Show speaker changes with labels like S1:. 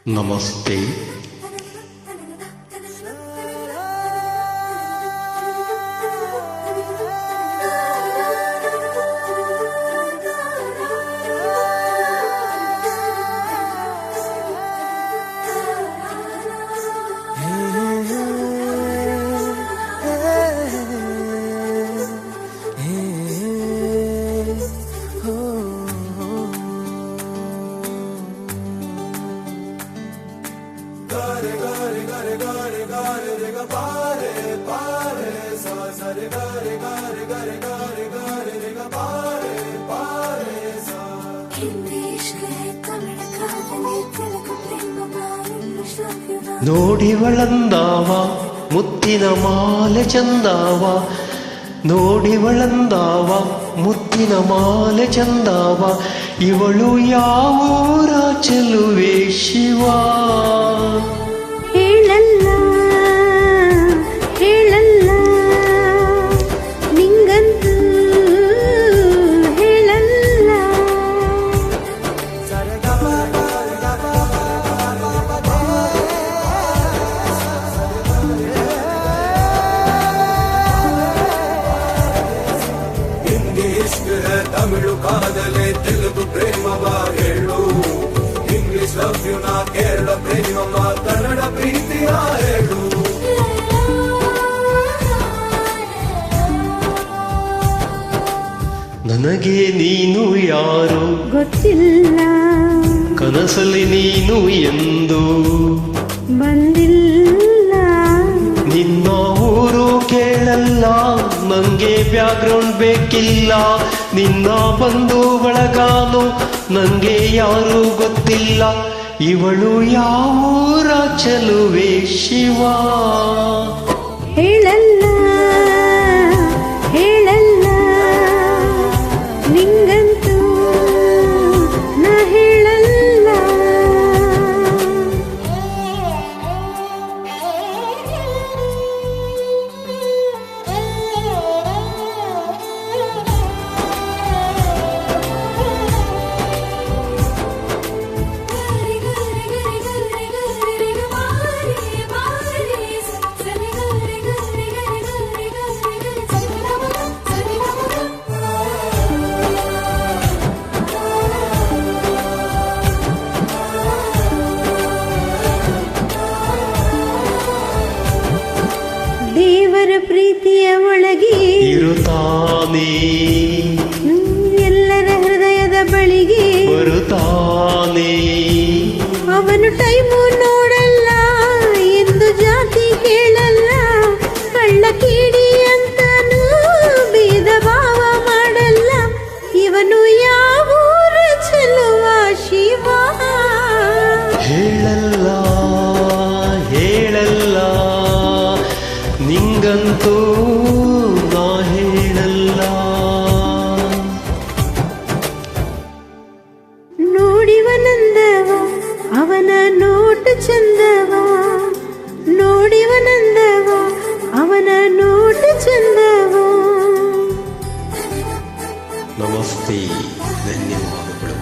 S1: ನಮಸ್ತೆ. ನೋಡಿವಳಂದಾವ ಮುತ್ತಿನ ಮಾಲೆ ಚಂದಾವ, ನೋಡಿವಳಂದಾವ ಮುತ್ತಿನ ಮಾಲೆ ಚಂದಾವ, ಇವಳು ಯಾವೂರ ಚೆಲುವೆ ಶಿವ.
S2: ಹೇಳಲ್ಲ ಹೇಳಲ್ಲ ನಿಂಗಂತೂ ಹೇಳಲ್ಲ.
S3: ತಮಿಳು ಕಾದಲೆ ತೆಲುಗು ಪ್ರೇಮವ ಹೇಳು, ಇಂಗ್ಲಿಷ್ ಲವ್ ಯು ನಾ ಕೇರಳ ಪ್ರೇಮವ ಕನ್ನಡ ಪ್ರೀತಿಯ ಹೇಳು.
S1: ನನಗೆ ನೀನು ಯಾರು
S2: ಗೊತ್ತಿಲ್ಲ,
S1: ಕನಸಲ್ಲಿ ನೀನು ಎಂದು
S2: ಬಂದಿಲ್ಲ.
S1: ನಿನ್ನ ಊರು ಕೇಳಲ್ಲ, ನಂಗೆ ಬ್ಯಾಕ್ಗ್ರೌಂಡ್ ಬೇಕಿಲ್ಲ. ನಿನ್ನ ಬಂಧು ಬಳಗಾನು ನಂಗೆ ಯಾರು ಗೊತ್ತಿಲ್ಲ. ಇವಳು ಯಾವೂರ ಚೆಲುವೆ ಶಿವ.
S2: ಹೇಳಲ್ಲ ಹೇಳಲ್ಲ ನಿಂಗಂತೂ ನಾ ಹೇಳಲ್ಲ. ದೇವರ ಪ್ರೀತಿಯ ಒಳಗೆ
S1: ಇರುತ್ತಾನೆ,
S2: ಎಲ್ಲರ ಹೃದಯದ ಬಳಿಗೆ
S1: ಬರುತ್ತಾನೆ.
S2: ಅವನು ಟೈಮು ನೋಡಲ್ಲ, ಎಂದು ಜಾತಿ ಕೇಳಲ್ಲ, ಕಳ್ಳ ಕೀಡಿ ಅಂತನೂ ಭೇದ ಭಾವ ಮಾಡಲ್ಲ. ಇವನು ಯಾವೂರ ಚೆಲುವ ಶಿವ.
S1: ಹೇಳಲ್ಲ ಹೇಳಲ್ಲ ನಿಂಗಂತೂ ನಾ ಹೇಳಲ್ಲ.
S2: ನೋಡಿವನಂದವ ಅವನ ನೋಟ ಚಂದವ, ನೋಡಿವನಂದವ ಅವನ ನೋಟ ಚಂದವ.
S1: ನಮಸ್ತೆ, ಧನ್ಯವಾದಗಳು.